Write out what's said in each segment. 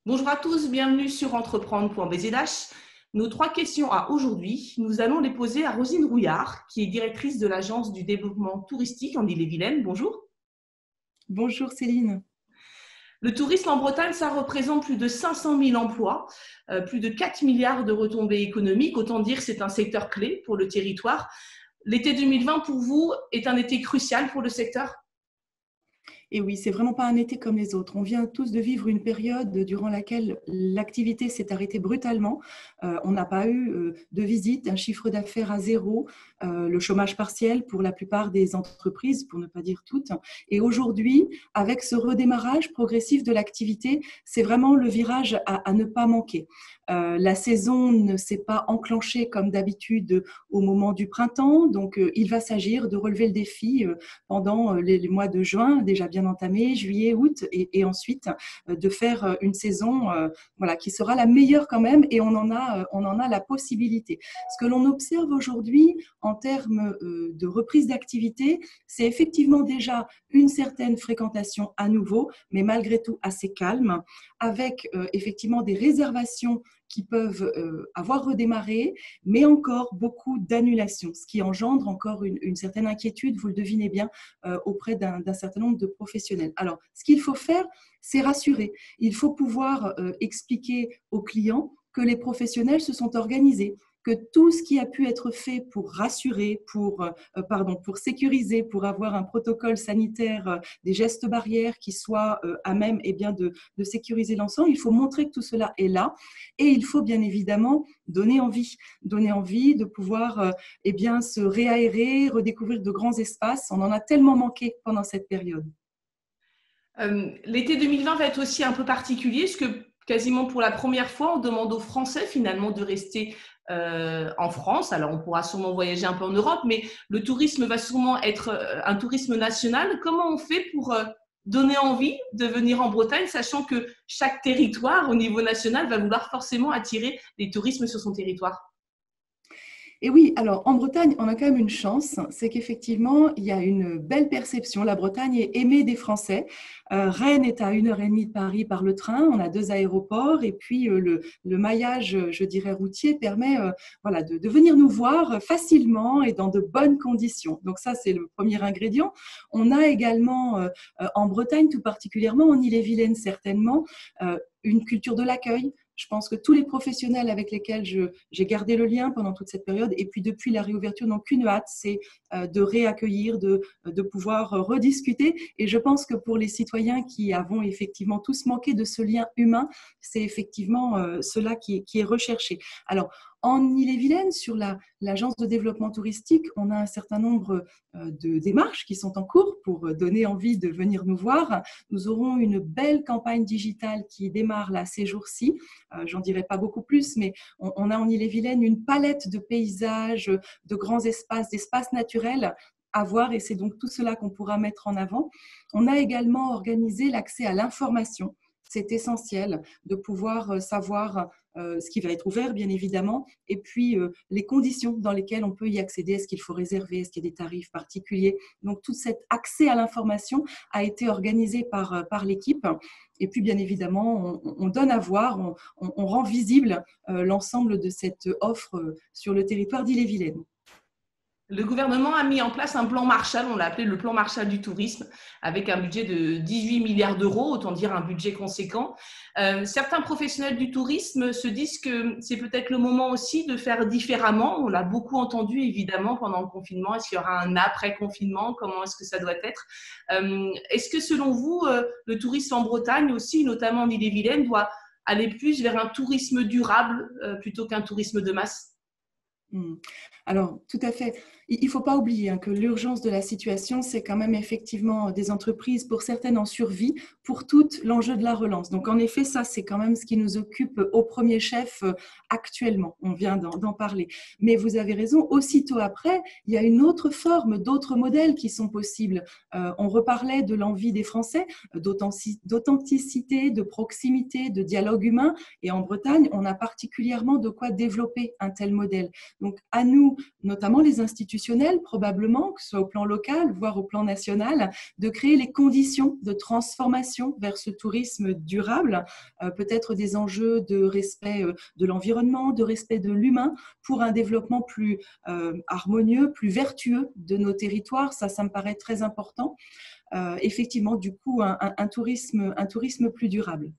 Bonjour à tous, bienvenue sur entreprendre.bzh. Nos 3 questions à aujourd'hui, nous allons les poser à Rosine Rouillard, qui est directrice de l'Agence du développement touristique en Ille-et-Vilaine. Bonjour. Bonjour Céline. Le tourisme en Bretagne, ça représente plus de 500 000 emplois, plus de 4 milliards de retombées économiques. Autant dire que c'est un secteur clé pour le territoire. L'été 2020, pour vous, est un été crucial pour le secteur ? Et oui, c'est vraiment pas un été comme les autres. On vient tous de vivre une période durant laquelle l'activité s'est arrêtée brutalement. On n'a pas eu de visite, un chiffre d'affaires à zéro, le chômage partiel pour la plupart des entreprises, pour ne pas dire toutes. Et aujourd'hui, avec ce redémarrage progressif de l'activité, c'est vraiment le virage à ne pas manquer. La saison ne s'est pas enclenchée comme d'habitude au moment du printemps, donc il va s'agir de relever le défi pendant les mois de juin, déjà bien entamé, juillet, août, et ensuite de faire une saison qui sera la meilleure quand même, et on en a la possibilité. Ce que l'on observe aujourd'hui en termes de reprise d'activité, c'est effectivement déjà une certaine fréquentation à nouveau, mais malgré tout assez calme, avec effectivement des réservations qui peuvent avoir redémarré, mais encore beaucoup d'annulations, ce qui engendre encore une certaine inquiétude, vous le devinez bien, auprès d'un certain nombre de professionnels. Alors, ce qu'il faut faire, c'est rassurer. Il faut pouvoir expliquer aux clients que les professionnels se sont organisés, que tout ce qui a pu être fait pour rassurer, pour sécuriser, pour avoir un protocole sanitaire, des gestes barrières qui soient à même de sécuriser l'ensemble, il faut montrer que tout cela est là, et il faut bien évidemment donner envie de pouvoir se réaérer, redécouvrir de grands espaces. On en a tellement manqué pendant cette période. L'été 2020 va être aussi un peu particulier, parce que quasiment pour la première fois, on demande aux Français finalement de rester en France. Alors, on pourra sûrement voyager un peu en Europe, mais le tourisme va sûrement être un tourisme national. Comment on fait pour donner envie de venir en Bretagne, sachant que chaque territoire au niveau national va vouloir forcément attirer des tourismes sur son territoire ? Et oui, alors en Bretagne, on a quand même une chance, c'est qu'effectivement, il y a une belle perception. La Bretagne est aimée des Français. Rennes est à 1h30 de Paris par le train, on a 2 aéroports, et puis le maillage, je dirais, routier permet de venir nous voir facilement et dans de bonnes conditions. Donc ça, c'est le premier ingrédient. On a également en Bretagne, tout particulièrement en Ille-et-Vilaine certainement, une culture de l'accueil. Je pense que tous les professionnels avec lesquels j'ai gardé le lien pendant toute cette période, et puis depuis la réouverture, n'ont qu'une hâte, c'est de réaccueillir, de pouvoir rediscuter. Et je pense que pour les citoyens qui avons effectivement tous manqué de ce lien humain, c'est effectivement cela qui est recherché. Alors, en Ille-et-Vilaine, sur l'agence de développement touristique, on a un certain nombre de démarches qui sont en cours pour donner envie de venir nous voir. Nous aurons une belle campagne digitale qui démarre là ces jours-ci. J'en dirai pas beaucoup plus, mais on a en Ille-et-Vilaine une palette de paysages, de grands espaces, d'espaces naturels à voir, et c'est donc tout cela qu'on pourra mettre en avant. On a également organisé l'accès à l'information. C'est essentiel de pouvoir savoir ce qui va être ouvert, bien évidemment, et puis les conditions dans lesquelles on peut y accéder. Est-ce qu'il faut réserver? Est-ce qu'il y a des tarifs particuliers? Donc, tout cet accès à l'information a été organisé par l'équipe. Et puis, bien évidemment, on donne à voir, on rend visible l'ensemble de cette offre sur le territoire d'Ille-et-Vilaine. Le gouvernement a mis en place un plan Marshall, on l'a appelé le plan Marshall du tourisme, avec un budget de 18 milliards d'euros, autant dire un budget conséquent. Certains professionnels du tourisme se disent que c'est peut-être le moment aussi de faire différemment. On l'a beaucoup entendu, évidemment, pendant le confinement. Est-ce qu'il y aura un après-confinement? Comment est-ce que ça doit être? Est-ce que, selon vous, le tourisme en Bretagne aussi, notamment en Ille-et-Vilaine, doit aller plus vers un tourisme durable plutôt qu'un tourisme de masse? Alors, tout à fait. Il ne faut pas oublier que l'urgence de la situation, c'est quand même effectivement des entreprises, pour certaines en survie, pour toutes l'enjeu de la relance. Donc, en effet, ça, c'est quand même ce qui nous occupe au premier chef actuellement. On vient d'en parler. Mais vous avez raison, aussitôt après, il y a une autre forme, d'autres modèles qui sont possibles. On reparlait de l'envie des Français, d'authenticité, de proximité, de dialogue humain. Et en Bretagne, on a particulièrement de quoi développer un tel modèle. Donc, à nous, notamment les institutions institutionnel, probablement, que ce soit au plan local, voire au plan national, de créer les conditions de transformation vers ce tourisme durable, peut-être des enjeux de respect de l'environnement, de respect de l'humain, pour un développement plus harmonieux, plus vertueux de nos territoires. Ça me paraît très important. Effectivement, du coup, un tourisme plus durable.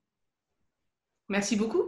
Merci beaucoup.